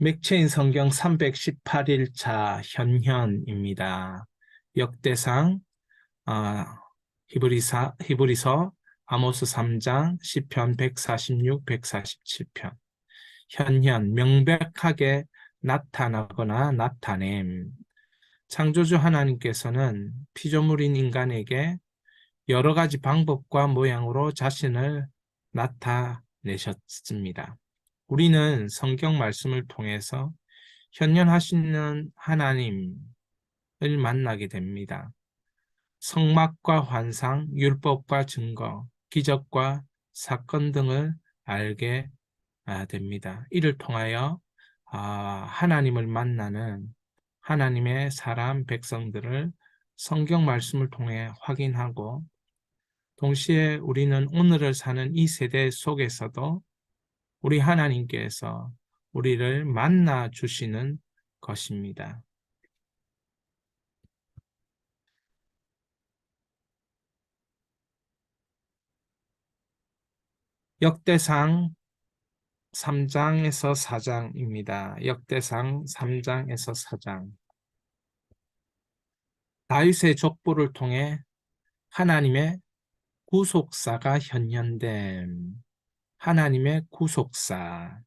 맥체인 성경 318일차 현현입니다. 역대상, 히브리서, 아모스 3장, 시편 146, 147편. 현현, 명백하게 나타나거나 나타냄. 창조주 하나님께서는 피조물인 인간에게 여러 가지 방법과 모양으로 자신을 나타내셨습니다. 우리는 성경 말씀을 통해서 현현하시는 하나님을 만나게 됩니다. 성막과 환상, 율법과 증거, 기적과 사건 등을 알게 됩니다. 이를 통하여 하나님을 만나는 하나님의 사람 백성들을 성경 말씀을 통해 확인하고, 동시에 우리는 오늘을 사는 이 세대 속에서도 우리 하나님께서 우리를 만나 주시는 것입니다. 역대상 3장에서 4장입니다. 역대상 3장에서 4장. 다윗의 족보를 통해 하나님의 구속사가 현현됨. 하나님의 구속사.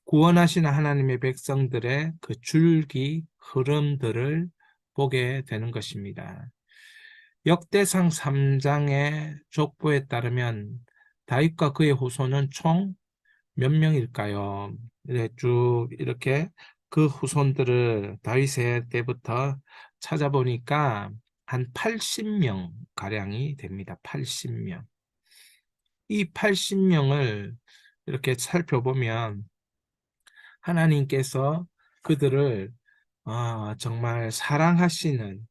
구원하시는 하나님의 백성들의 그 줄기 흐름들을 보게 되는 것입니다. 역대상 3장의 족보에 따르면 다윗과 그의 후손은 총 몇 명일까요? 쭉 이렇게 그 후손들을 다윗의 때부터 찾아보니까 한 80명 가량이 됩니다. 80명. 이 80명을 이렇게 살펴보면 하나님께서 그들을 정말 사랑하시는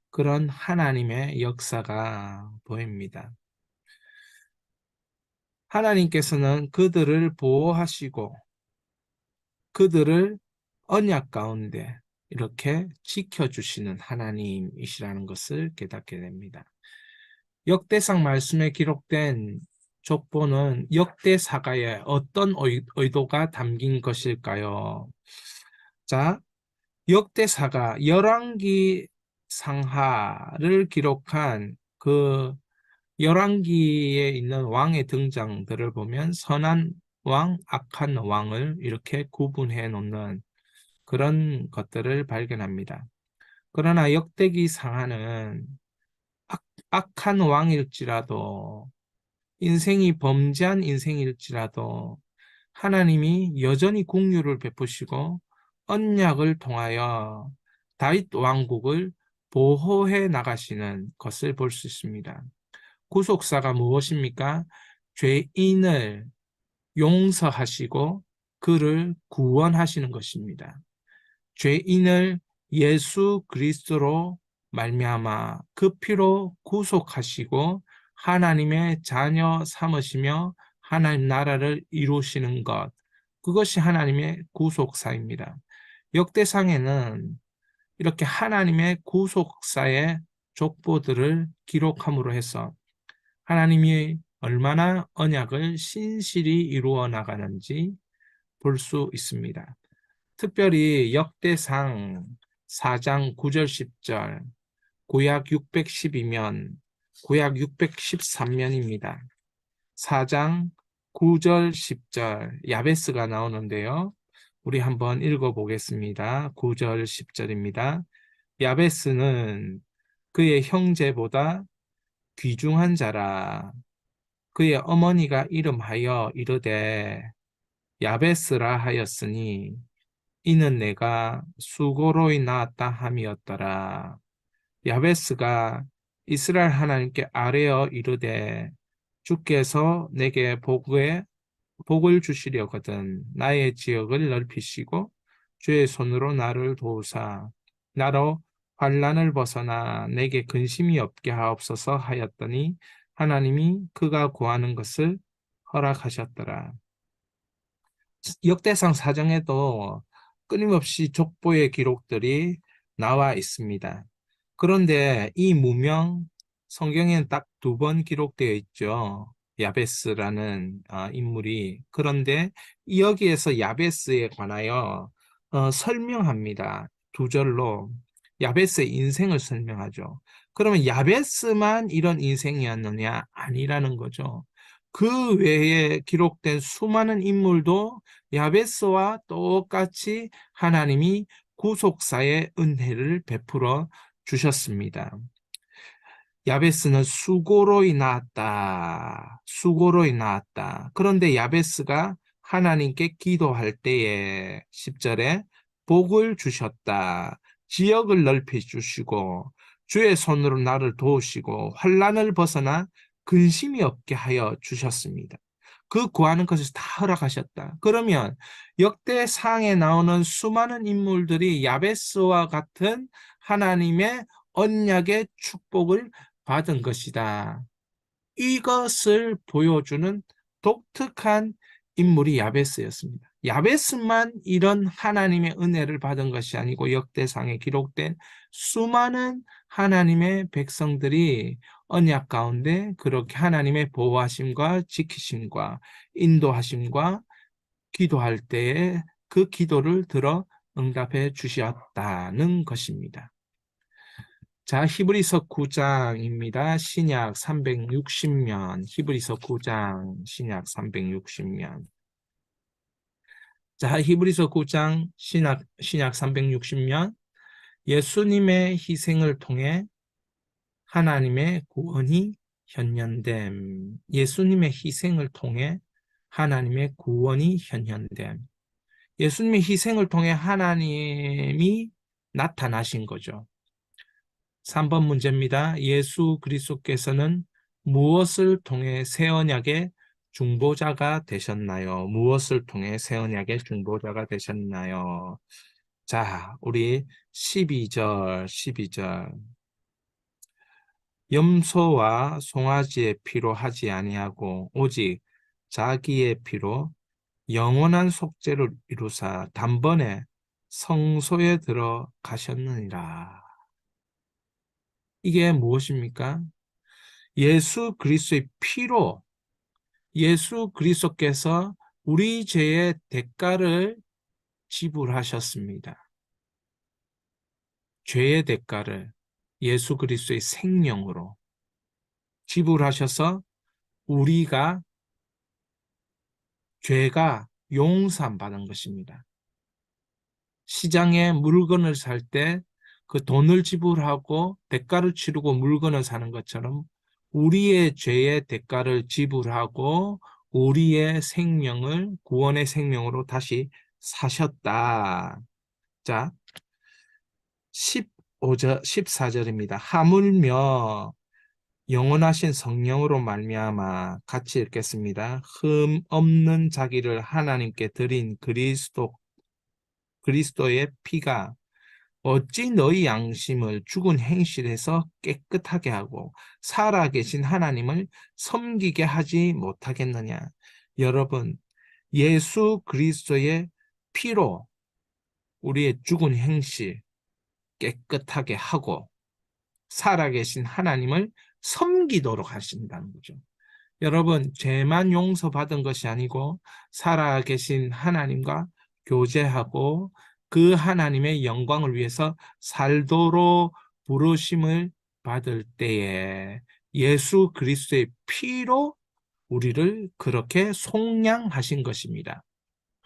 그런 하나님의 역사가 보입니다. 하나님께서는 그들을 보호하시고 그들을 언약 가운데 이렇게 지켜주시는 하나님이시라는 것을 깨닫게 됩니다. 역대상 말씀에 기록된 족보는 역대사가에 어떤 의도가 담긴 것일까요? 자, 역대사가 열왕기 상하를 기록한 그 열왕기에 있는 왕의 등장들을 보면 선한 왕, 악한 왕을 이렇게 구분해 놓는 그런 것들을 발견합니다. 그러나 역대기 상하는 악한 왕일지라도, 인생이 범죄한 인생일지라도 하나님이 여전히 긍휼을 베푸시고 언약을 통하여 다윗 왕국을 보호해 나가시는 것을 볼 수 있습니다. 구속사가 무엇입니까? 죄인을 용서하시고 그를 구원하시는 것입니다. 죄인을 예수 그리스도로 말미암아 그 피로 구속하시고 하나님의 자녀 삼으시며 하나님 나라를 이루시는 것, 그것이 하나님의 구속사입니다. 역대상에는 이렇게 하나님의 구속사의 족보들을 기록함으로 해서 하나님이 얼마나 언약을 신실히 이루어 나가는지 볼 수 있습니다. 특별히 역대상 4장 9절 10절, 구약 612면, 구약 613면입니다. 4장 9절 10절 야베스가 나오는데요. 우리 한번 읽어보겠습니다. 9절 10절입니다. 야베스는 그의 형제보다 귀중한 자라. 그의 어머니가 이름하여 이르되 야베스라 하였으니 이는 내가 수고로이 낳았다 함이었더라. 야베스가 이스라엘 하나님께 아뢰어 이르되 주께서 내게 복을 주시려거든 나의 지역을 넓히시고 주의 손으로 나를 도우사 나로 환난을 벗어나 내게 근심이 없게 하옵소서 하였더니 하나님이 그가 구하는 것을 허락하셨더라. 역대상 사정에도 끊임없이 족보의 기록들이 나와 있습니다. 그런데 이 무명 성경에는 딱 2번 기록되어 있죠. 야베스라는 인물이. 그런데 여기에서 야베스에 관하여 설명합니다. 두 절로 야베스의 인생을 설명하죠. 그러면 야베스만 이런 인생이었느냐? 아니라는 거죠. 그 외에 기록된 수많은 인물도 야베스와 똑같이 하나님이 구속사의 은혜를 베풀어 주셨습니다. 야베스는 수고로이 나았다. 수고로이 나았다. 그런데 야베스가 하나님께 기도할 때에 10절에 복을 주셨다. 지역을 넓혀 주시고 주의 손으로 나를 도우시고 환난을 벗어나 근심이 없게 하여 주셨습니다. 그 구하는 것을 다 허락하셨다. 그러면 역대상에 나오는 수많은 인물들이 야베스와 같은 하나님의 언약의 축복을 받은 것이다. 이것을 보여주는 독특한 인물이 야베스였습니다. 야베스만 이런 하나님의 은혜를 받은 것이 아니고 역대상에 기록된 수많은 하나님의 백성들이 언약 가운데 그렇게 하나님의 보호하심과 지키심과 인도하심과 기도할 때에 그 기도를 들어 응답해 주셨다는 것입니다. 자, 히브리서 9장입니다. 신약 360면, 히브리서 9장, 신약 360면. 자, 히브리서 9장, 신약 360면, 예수님의 희생을 통해 하나님의 구원이 현현됨. 예수님의 희생을 통해 하나님의 구원이 현현됨. 예수님의 희생을 통해 하나님이 나타나신 거죠. 3번 문제입니다. 예수 그리스도께서는 무엇을 통해 새 언약의 중보자가 되셨나요? 무엇을 통해 새 언약의 중보자가 되셨나요? 자, 우리 12절. 염소와 송아지의 피로 하지 아니하고 오직 자기의 피로 영원한 속죄를 이루사 단번에 성소에 들어가셨느니라. 이게 무엇입니까? 예수 그리스도의 피로 예수 그리스도께서 우리 죄의 대가를 지불하셨습니다. 죄의 대가를 예수 그리스도의 생명으로 지불하셔서 우리가 죄가 용서받은 것입니다. 시장에 물건을 살 때 그 돈을 지불하고 대가를 치르고 물건을 사는 것처럼 우리의 죄의 대가를 지불하고 우리의 생명을 구원의 생명으로 다시 사셨다. 자, 14절입니다. 하물며 영원하신 성령으로 말미암아 같이 읽겠습니다. 흠 없는 자기를 하나님께 드린 그리스도의 피가 어찌 너희 양심을 죽은 행실에서 깨끗하게 하고 살아계신 하나님을 섬기게 하지 못하겠느냐. 여러분, 예수 그리스도의 피로 우리의 죽은 행실 깨끗하게 하고 살아계신 하나님을 섬기도록 하신다는 거죠. 여러분, 죄만 용서받은 것이 아니고 살아계신 하나님과 교제하고 그 하나님의 영광을 위해서 살도록 부르심을 받을 때에 예수 그리스도의 피로 우리를 그렇게 속량하신 것입니다.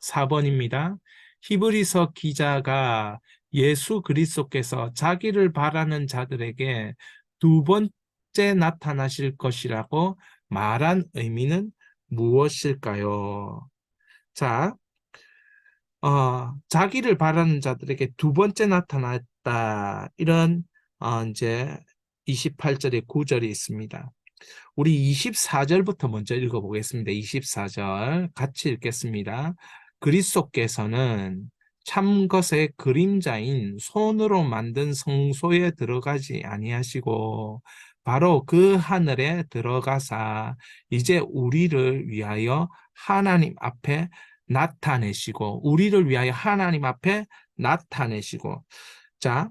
4번입니다. 히브리서 기자가 예수 그리스도께서 자기를 바라는 자들에게 두 번째 나타나실 것이라고 말한 의미는 무엇일까요? 자, 자기를 바라는 자들에게 두 번째 나타났다. 이런 이제 28절의 구절이 있습니다. 우리 24절부터 먼저 읽어보겠습니다. 24절 같이 읽겠습니다. 그리스도께서는 참것의 그림자인 손으로 만든 성소에 들어가지 아니하시고 바로 그 하늘에 들어가사 이제 우리를 위하여 하나님 앞에 나타내시고 우리를 위하여 하나님 앞에 나타내시고 자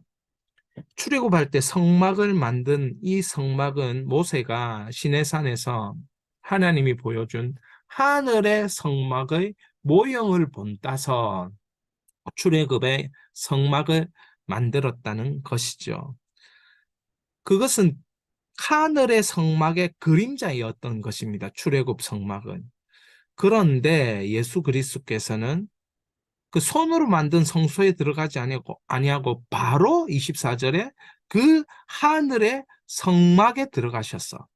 출애굽할 때 성막을 만든 이 성막은 모세가 시내산에서 하나님이 보여준 하늘의 성막의 모형을 본따서 출애굽의 성막을 만들었다는 것이죠. 그것은 하늘의 성막의 그림자였던 것입니다. 출애굽 성막은. 그런데 예수 그리스도께서는 그 손으로 만든 성소에 들어가지 아니하고 바로 24절에 그 하늘의 성막에 들어가셨어.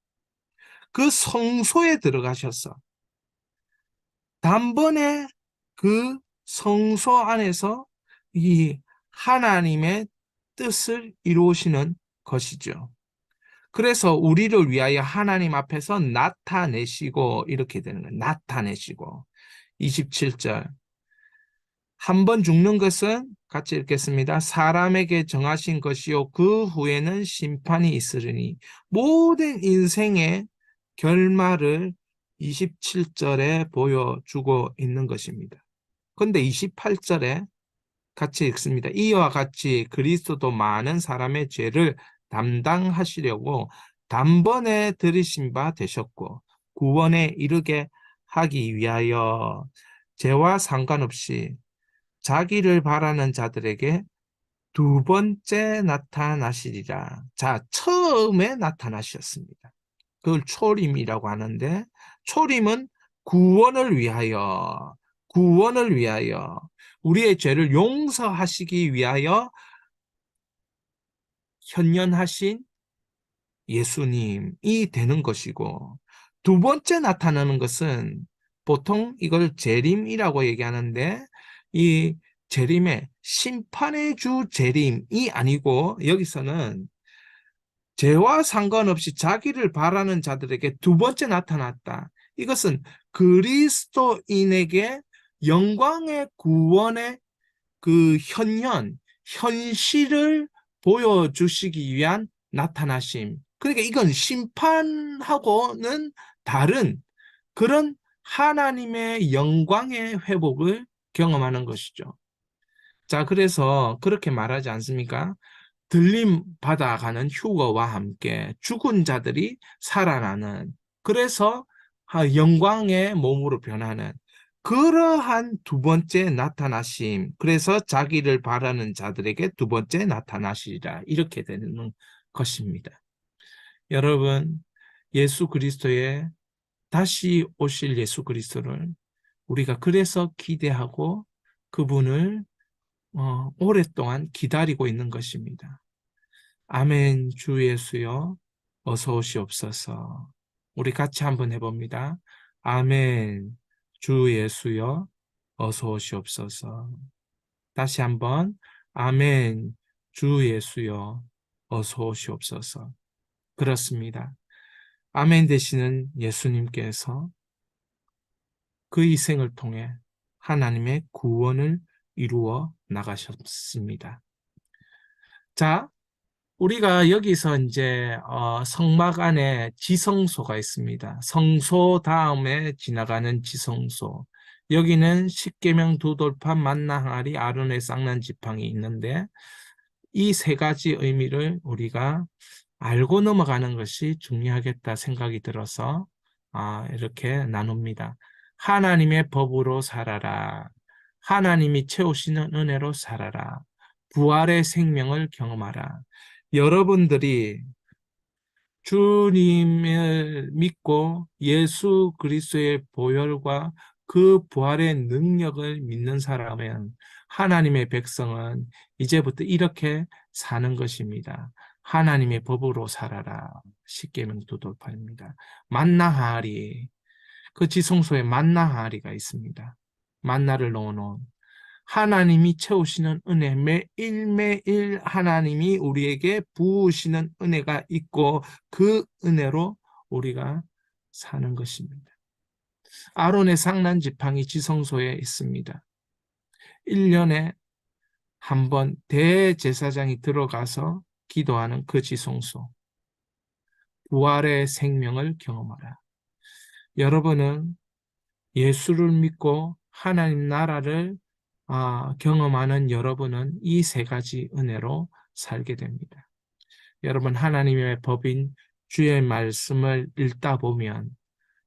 그 성소에 들어가셨어. 단번에 그 성소 안에서 이 하나님의 뜻을 이루시는 것이죠. 그래서 우리를 위하여 하나님 앞에서 나타내시고 이렇게 되는 거예요. 나타내시고. 27절. 한 번 죽는 것은 같이 읽겠습니다. 사람에게 정하신 것이요 그 후에는 심판이 있으리니 모든 인생의 결말을 27절에 보여주고 있는 것입니다. 그런데 28절에 같이 읽습니다. 이와 같이 그리스도도 많은 사람의 죄를 담당하시려고 단번에 들이신 바 되셨고 구원에 이르게 하기 위하여 죄와 상관없이 자기를 바라는 자들에게 두 번째 나타나시리라. 자, 처음에 나타나셨습니다. 그걸 초림이라고 하는데 초림은 구원을 위하여 구원을 위하여 우리의 죄를 용서하시기 위하여 현현하신 예수님이 되는 것이고 두 번째 나타나는 것은 보통 이걸 재림이라고 얘기하는데 이 재림의 심판의 주 재림이 아니고 여기서는 죄와 상관없이 자기를 바라는 자들에게 두 번째 나타났다. 이것은 그리스도인에게 영광의 구원의 그 현실을 보여주시기 위한 나타나심. 그러니까 이건 심판하고는 다른 그런 하나님의 영광의 회복을 경험하는 것이죠. 자, 그래서 그렇게 말하지 않습니까? 들림 받아가는 휴거와 함께 죽은 자들이 살아나는 그래서 영광의 몸으로 변하는 그러한 두 번째 나타나심 그래서 자기를 바라는 자들에게 두 번째 나타나시리라 이렇게 되는 것입니다. 여러분 예수 그리스도의 다시 오실 예수 그리스도를 우리가 그래서 기대하고 그분을 오랫동안 기다리고 있는 것입니다. 아멘. 주 예수여 어서 오시옵소서. 우리 같이 한번 해봅니다. 아멘. 주 예수여 어서 오시옵소서. 다시 한번 아멘. 주 예수여 어서 오시옵소서. 그렇습니다. 아멘 되시는 예수님께서 그 희생을 통해 하나님의 구원을 이루어 나가셨습니다. 자, 우리가 여기서 이제 성막 안에 지성소가 있습니다. 성소 다음에 지나가는 지성소. 여기는 십계명 두 돌판 만나 항아리 아론의 쌍난 지팡이 있는데 이 세 가지 의미를 우리가 알고 넘어가는 것이 중요하겠다 생각이 들어서 이렇게 나눕니다. 하나님의 법으로 살아라. 하나님이 채우시는 은혜로 살아라. 부활의 생명을 경험하라. 여러분들이 주님을 믿고 예수 그리스도의 보혈과 그 부활의 능력을 믿는 사람은 하나님의 백성은 이제부터 이렇게 사는 것입니다. 하나님의 법으로 살아라. 십계명 두 돌파입니다. 만나하리. 그 지성소에 만나하리가 있습니다. 만나를 넣어놓은 하나님이 채우시는 은혜, 매일매일 하나님이 우리에게 부으시는 은혜가 있고 그 은혜로 우리가 사는 것입니다. 아론의 상난 지팡이 지성소에 있습니다. 1년에 한 번 대제사장이 들어가서 기도하는 그 지성소. 부활의 생명을 경험하라. 여러분은 예수를 믿고 하나님 나라를 경험하는 여러분은 이 세 가지 은혜로 살게 됩니다. 여러분 하나님의 법인 주의 말씀을 읽다 보면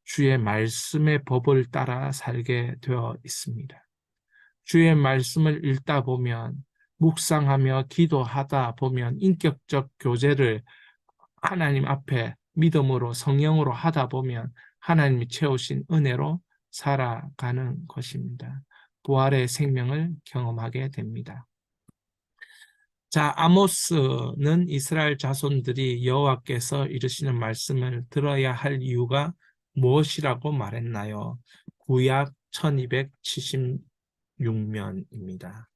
주의 말씀의 법을 따라 살게 되어 있습니다. 주의 말씀을 읽다 보면, 묵상하며 기도하다 보면, 인격적 교제를 하나님 앞에 믿음으로 성령으로 하다 보면 하나님이 채우신 은혜로 살아가는 것입니다. 부활의 생명을 경험하게 됩니다. 자, 아모스는 이스라엘 자손들이 여호와께서 이르시는 말씀을 들어야 할 이유가 무엇이라고 말했나요? 구약 1276년입니다.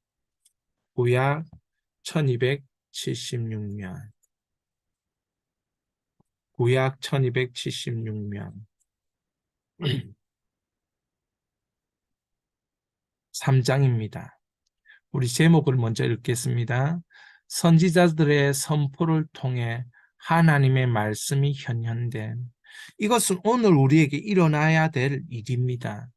구약 1276년. 구약 1276년. 3장입니다. 우리 제목을 먼저 읽겠습니다. 선지자들의 선포를 통해 하나님의 말씀이 현현됨. 이것은 오늘 우리에게 일어나야 될 일입니다.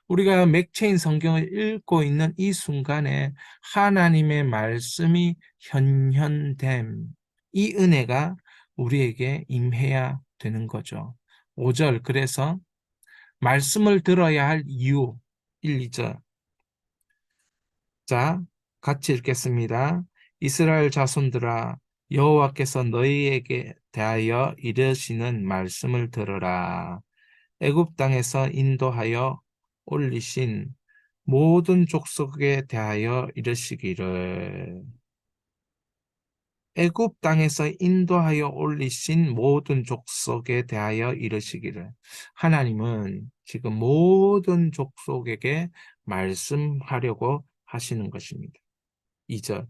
우리가 맥체인 성경을 읽고 있는 이 순간에 하나님의 말씀이 현현됨. 이 은혜가 우리에게 임해야 되는 거죠. 5절, 그래서 말씀을 들어야 할 이유, 1, 2절. 자, 같이 읽겠습니다. 이스라엘 자손들아, 여호와께서 너희에게 대하여 이르시는 말씀을 들으라. 애굽 땅에서 인도하여 올리신 모든 족속에 대하여 이르시기를. 애굽 땅에서 인도하여 올리신 모든 족속에 대하여 이르시기를. 하나님은 지금 모든 족속에게 말씀하려고 하시는 것입니다. 2절.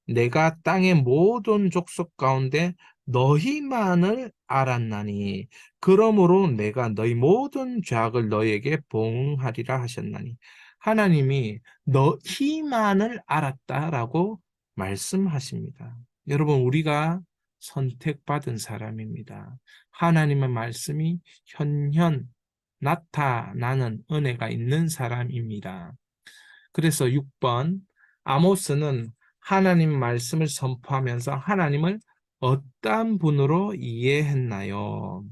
내가 땅의 모든 족속 가운데 너희만을 알았나니 그러므로 내가 너희 모든 죄악을 너희에게 봉하리라 하셨나니. 하나님이 너희만을 알았다라고 말씀하십니다. 여러분, 우리가 선택받은 사람입니다. 하나님의 말씀이 현현 나타나는 은혜가 있는 사람입니다. 그래서 6번, 아모스는 하나님 말씀을 선포하면서 하나님을 어떤 분으로 이해했나요?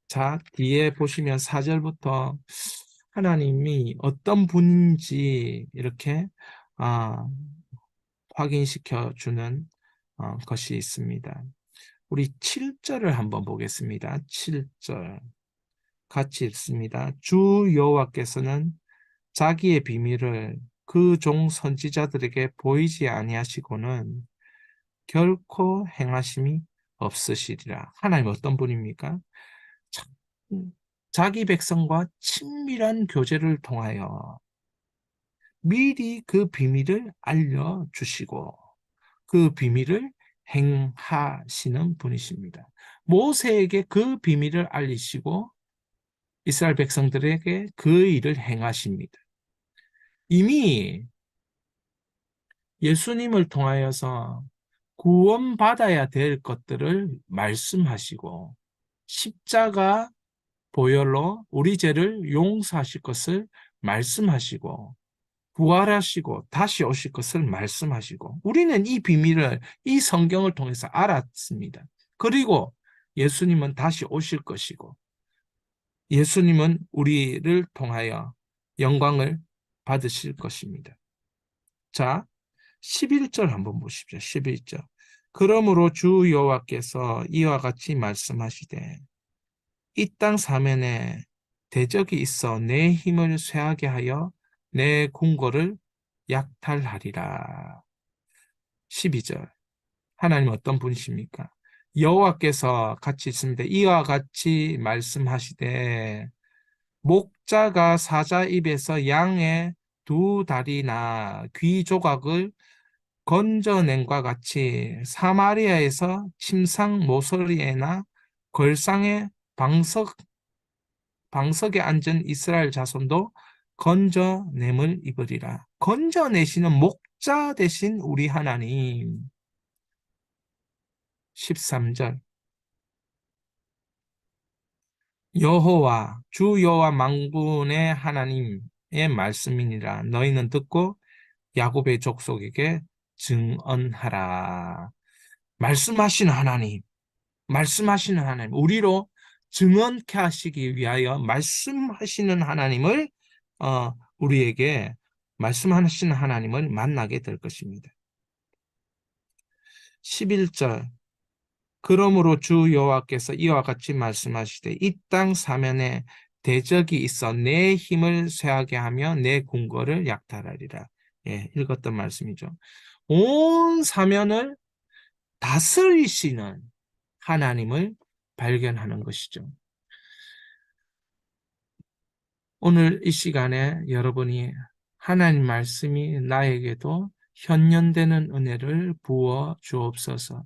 자, 뒤에 보시면 4절부터 하나님이 어떤 분인지 이렇게 확인시켜 주는 것이 있습니다. 우리 7절을 한번 보겠습니다. 7절 같이 읽습니다. 주 여호와께서는 자기의 비밀을 그 종 선지자들에게 보이지 아니하시고는 결코 행하심이 없으시리라. 하나님 어떤 분입니까? 자기 백성과 친밀한 교제를 통하여 미리 그 비밀을 알려주시고 그 비밀을 행하시는 분이십니다. 모세에게 그 비밀을 알리시고 이스라엘 백성들에게 그 일을 행하십니다. 이미 예수님을 통하여서 구원받아야 될 것들을 말씀하시고 십자가 보혈로 우리 죄를 용서하실 것을 말씀하시고 부활하시고 다시 오실 것을 말씀하시고 우리는 이 비밀을 이 성경을 통해서 알았습니다. 그리고 예수님은 다시 오실 것이고 예수님은 우리를 통하여 영광을 받으실 것입니다. 자, 11절 한번 보십시오. 11절. 그러므로 주 여호와께서 이와 같이 말씀하시되 이 땅 사면에 대적이 있어 내 힘을 쇠하게 하여 내 궁궐을 약탈하리라. 12절. 하나님 어떤 분이십니까? 여호와께서 같이 있습니다. 이와 같이 말씀하시되 목자가 사자 입에서 양의 두 다리나 귀 조각을 건져낸과 같이 사마리아에서 침상 모서리에나 걸상의 방석에 앉은 이스라엘 자손도 건져냄을 입으리라. 건져내시는 목자 되신 우리 하나님. 13절. 여호와 주 여호와 만군의 하나님의 말씀이니라. 너희는 듣고 야곱의 족속에게 증언하라. 말씀하시는 하나님, 말씀하시는 하나님, 우리로 증언케 하시기 위하여 말씀하시는 하나님을 우리에게 말씀하시는 하나님을 만나게 될 것입니다. 11절 그러므로 주 여호와께서 이와 같이 말씀하시되 이 땅 사면에 대적이 있어 내 힘을 쇠하게 하며 내 궁궐을 약탈하리라. 예, 읽었던 말씀이죠. 온 사면을 다스리시는 하나님을 발견하는 것이죠. 오늘 이 시간에 여러분이 하나님 말씀이 나에게도 현현되는 은혜를 부어 주옵소서.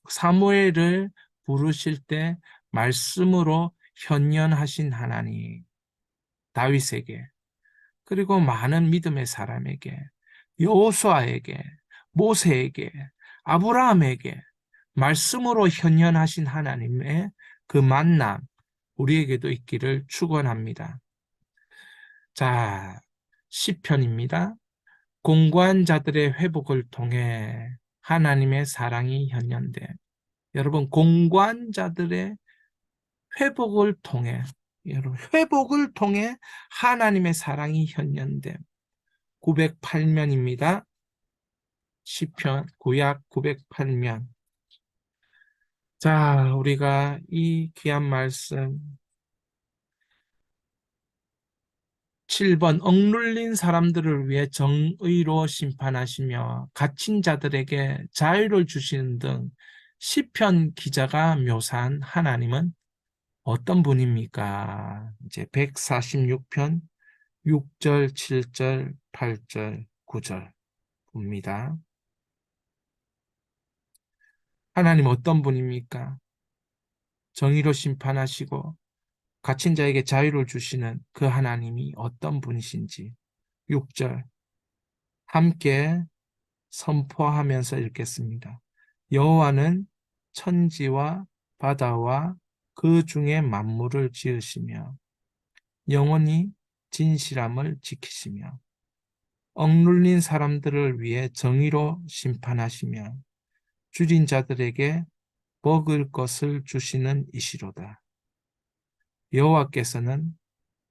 사무엘을 부르실 때 말씀으로 현현하신 하나님, 다윗에게, 그리고 많은 믿음의 사람에게, 여호수아에게, 모세에게, 아브라함에게 말씀으로 현현하신 하나님의 그 만남, 우리에게도 있기를 축원합니다. 자, 시편입니다. 공고한 자들의 회복을 통해 하나님의 사랑이 현현돼. 여러분, 공고한 자들의 회복을 통해, 여러분, 회복을 통해 하나님의 사랑이 현현돼. 908면입니다. 시편, 구약 908면. 자, 우리가 이 귀한 말씀 7번 억눌린 사람들을 위해 정의로 심판하시며 갇힌 자들에게 자유를 주시는 등 시편 기자가 묘사한 하나님은 어떤 분입니까? 이제 146편 6절, 7절, 8절, 9절 봅니다. 하나님 어떤 분입니까? 정의로 심판하시고 갇힌 자에게 자유를 주시는 그 하나님이 어떤 분이신지 6절 함께 선포하면서 읽겠습니다. 여호와는 천지와 바다와 그 중에 만물을 지으시며 영원히 진실함을 지키시며 억눌린 사람들을 위해 정의로 심판하시며 줄인 자들에게 먹을 것을 주시는 이시로다. 여호와께서는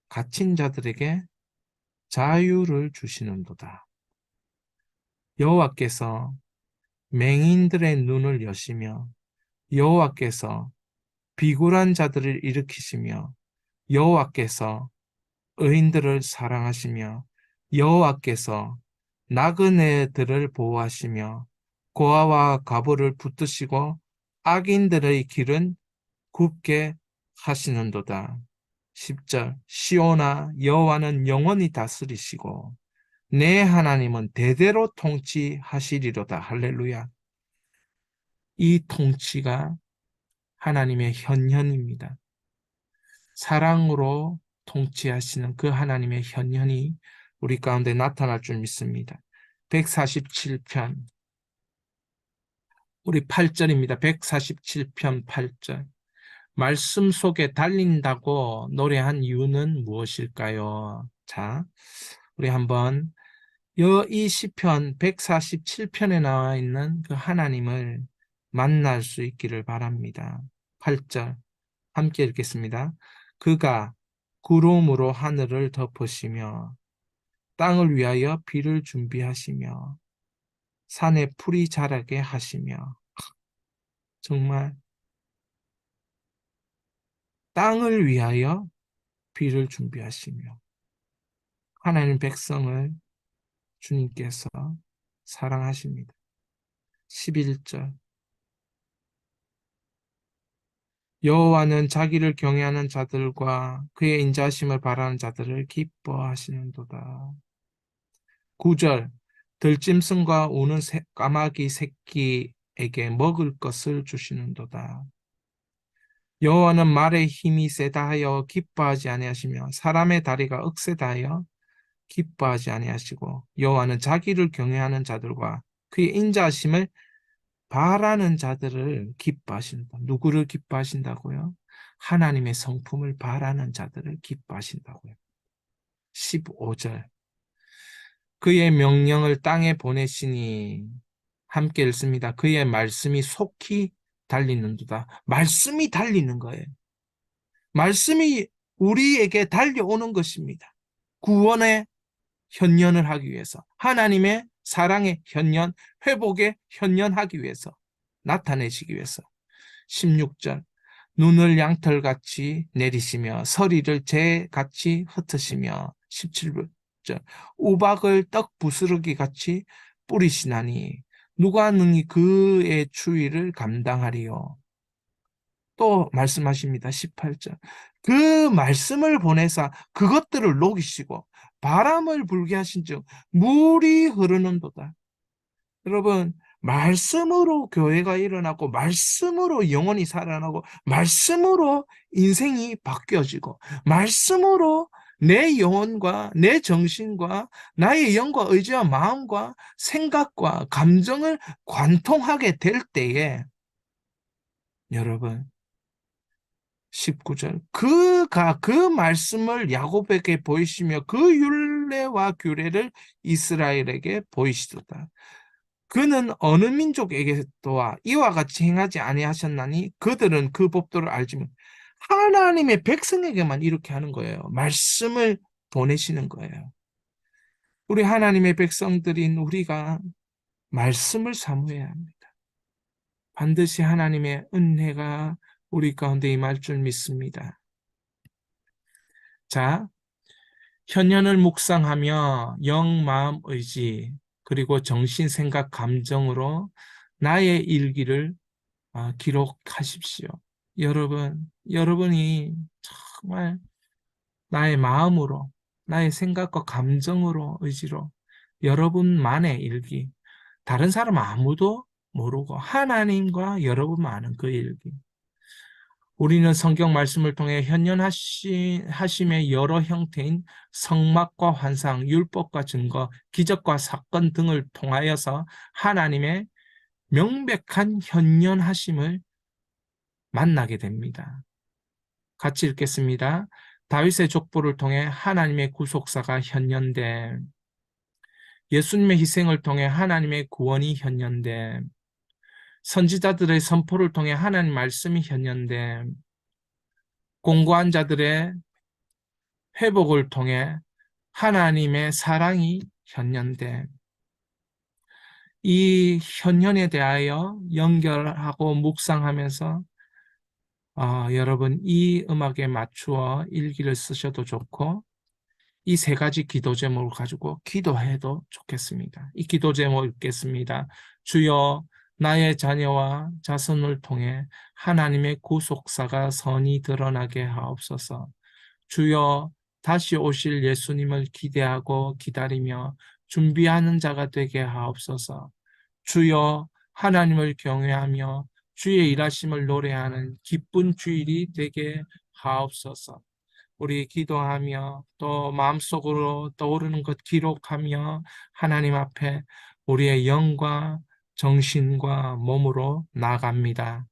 갇힌 자들에게 자유를 주시는도다. 여호와께서 맹인들의 눈을 여시며 여호와께서 비굴한 자들을 일으키시며 여호와께서 의인들을 사랑하시며 여호와께서 나그네들을 보호하시며 고아와 과부를 붙드시고 악인들의 길은 굽게 하시는도다. 10절 시온아 여호와는 영원히 다스리시고 내 하나님은 대대로 통치하시리로다. 할렐루야. 이 통치가 하나님의 현현입니다. 사랑으로 통치하시는 그 하나님의 현현이 우리 가운데 나타날 줄 믿습니다. 147편 우리 8절입니다. 147편 8절 말씀 속에 달린다고 노래한 이유는 무엇일까요? 자, 우리 한번 이 시편 147편에 나와 있는 그 하나님을 만날 수 있기를 바랍니다. 8절 함께 읽겠습니다. 그가 구름으로 하늘을 덮으시며 땅을 위하여 비를 준비하시며 산에 풀이 자라게 하시며 정말 땅을 위하여 비를 준비하시며 하나님 백성을 주님께서 사랑하십니다. 11절 여호와는 자기를 경외하는 자들과 그의 인자하심을 바라는 자들을 기뻐하시는도다. 9절 들짐승과 우는 까마귀 새끼에게 먹을 것을 주시는도다. 여호와는 말의 힘이 세다 하여 기뻐하지 아니하시며 사람의 다리가 억세다 하여 기뻐하지 아니하시고 여호와는 자기를 경외하는 자들과 그의 인자하심을 바라는 자들을 기뻐하신다. 누구를 기뻐하신다고요? 하나님의 성품을 바라는 자들을 기뻐하신다고요. 15절 그의 명령을 땅에 보내시니 함께 읽습니다. 그의 말씀이 속히 달리는도다. 말씀이 달리는 거예요. 말씀이 우리에게 달려오는 것입니다. 구원의 현현을 하기 위해서, 하나님의 사랑의 현현, 회복의 현현하기 위해서, 나타내시기 위해서. 16절, 눈을 양털같이 내리시며 서리를 재같이 흩으시며. 17절, 우박을 떡 부스러기 같이 뿌리시나니 누가 능히 그의 추위를 감당하리요. 또 말씀하십니다. 18절. 그 말씀을 보내사 그것들을 녹이시고 바람을 불게 하신즉 물이 흐르는도다. 여러분, 말씀으로 교회가 일어나고 말씀으로 영혼이 살아나고 말씀으로 인생이 바뀌어지고 말씀으로 내 영혼과 내 정신과 나의 영과 의지와 마음과 생각과 감정을 관통하게 될 때에, 여러분, 19절, 그 말씀을 야곱에게 보이시며 그 율례와 규례를 이스라엘에게 보이시도다. 그는 어느 민족에게 또한 이와 같이 행하지 아니하셨나니 그들은 그 법도를 알지 못. 하나님의 백성에게만 이렇게 하는 거예요. 말씀을 보내시는 거예요. 우리 하나님의 백성들인 우리가 말씀을 사모해야 합니다. 반드시 하나님의 은혜가 우리 가운데 임할 줄 믿습니다. 자, 현현을 묵상하며 영, 마음, 의지, 그리고 정신, 생각, 감정으로 나의 일기를 기록하십시오. 여러분이 정말 나의 마음으로, 나의 생각과 감정으로, 의지로 여러분만의 일기, 다른 사람 아무도 모르고 하나님과 여러분만 아는 그 일기. 우리는 성경 말씀을 통해 현현하심의 여러 형태인 성막과 환상, 율법과 증거, 기적과 사건 등을 통하여서 하나님의 명백한 현현하심을 만나게 됩니다. 같이 읽겠습니다. 다윗의 족보를 통해 하나님의 구속사가 현현됨, 예수님의 희생을 통해 하나님의 구원이 현현됨, 선지자들의 선포를 통해 하나님 말씀이 현현됨, 공고한 자들의 회복을 통해 하나님의 사랑이 현현됨. 이 현현에 대하여 연결하고 묵상하면서 여러분 이 음악에 맞추어 일기를 쓰셔도 좋고 이 세 가지 기도 제목을 가지고 기도해도 좋겠습니다. 이 기도 제목 읽겠습니다. 주여, 나의 자녀와 자손을 통해 하나님의 구속사가 선히 드러나게 하옵소서. 주여, 다시 오실 예수님을 기대하고 기다리며 준비하는 자가 되게 하옵소서. 주여, 하나님을 경외하며 주의 일하심을 노래하는 기쁜 주일이 되게 하옵소서. 우리 기도하며 또 마음속으로 떠오르는 것 기록하며 하나님 앞에 우리의 영과 정신과 몸으로 나아갑니다.